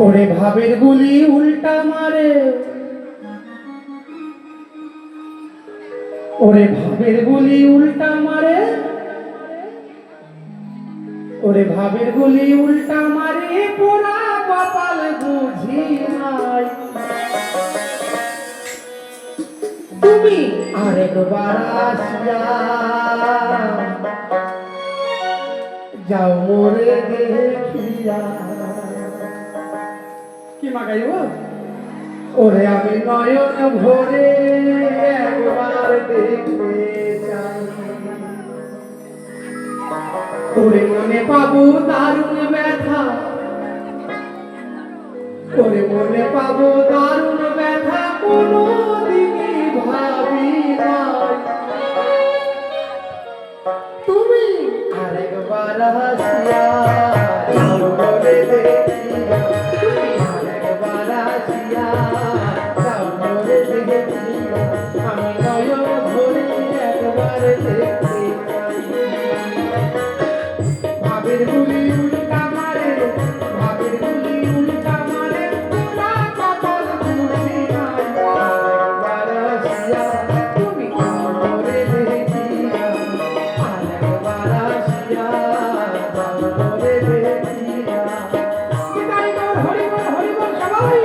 ওরে ভাবের গুলি উল্টা মারে, ওরে ভাবের গুলি উল্টা মারে, ওরে ভাবের গুলি উল্টা মারে, পোড়া কপাল বুঝি নাই। তুমি আরেকবার আসিয়া যাও মোরে দেখিয়া। কি মা গাইব? ওরে আমি নয়ন ভরে একবার দেখতে চাই। ওরে মনে পাবো দারুণ ব্যথা, ওরে মনে পাবো দারুণ ব্যথা, কোনো দিনই ভাবি নাই। তুমি আরেকবার আসিয়া যাও মোরে দেখিয়া, তুমি আরেকবার আসিয়া যাও মোরে দেখিয়া। আমি নয়ন ভরে একবার দেখতে চাই। ভাবের গুলি উল্টা মারে, ভাবের গুলি উল্টা মারে, পোড়া কপাল বুঝি নাই। আরেকবার আসিয়া তুমি যাও মোরে দেখিয়া, আরেকবার আসিয়া যাও মোরে দেখিয়া। নিতাই গৌর হরি বল, হরি বল সবাই।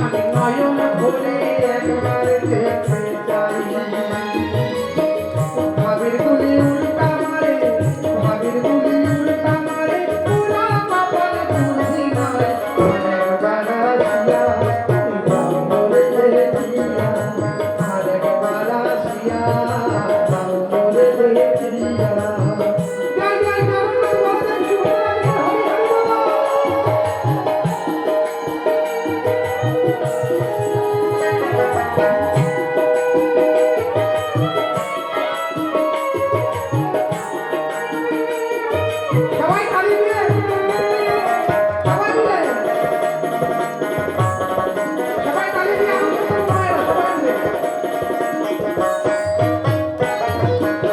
আমি নয়ন ভরে একবার দেখতে চাই। ভাবের গুলি উল্টা মারে, ভাবের গুলি উল্টা মারে, পোড়া কপাল বুঝি নাই। আরেকবার আসিয়া তুমি যাও মোরে দেখিয়া, আরেকবার আসিয়া যাও মোরে দেখিয়া। জয় জয় জগন্নাথ বলদেব সুভদ্রা, হরি হরি বল। সবাই তালি দিয়ে, সবাই মিলে, সবাই তালি দিয়ে আমন্ত্রণ করে, সবাই মিলে।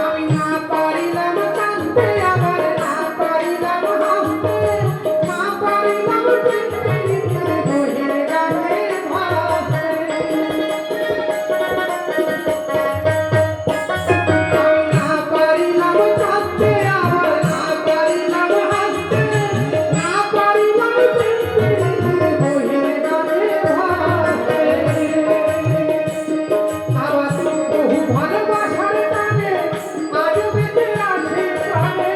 আমি না পারিলাম কাঁদতে, আবার না পারিলাম হাসতে, না পারিলাম দেখতে নিতে বহির গানে ভাসতে। আমি না পারিলাম কাঁদতে, আবার না পারিলাম হাসতে, না পারিলাম দেখতে নিতে বহির গানে ভাসতে। আবার বহু ভালোবাসার টানে আজও বেঁচে আছে প্রাণে।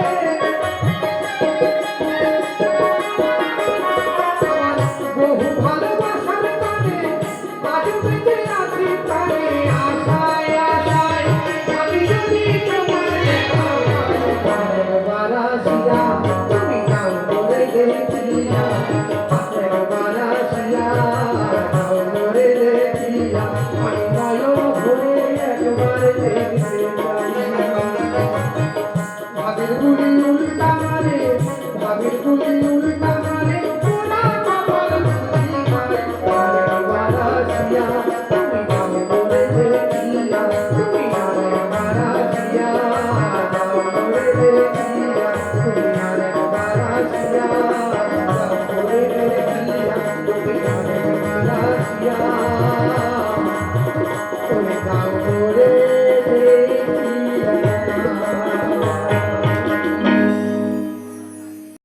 আবার বহু ভালোবাসার টানে আজও বেঁচে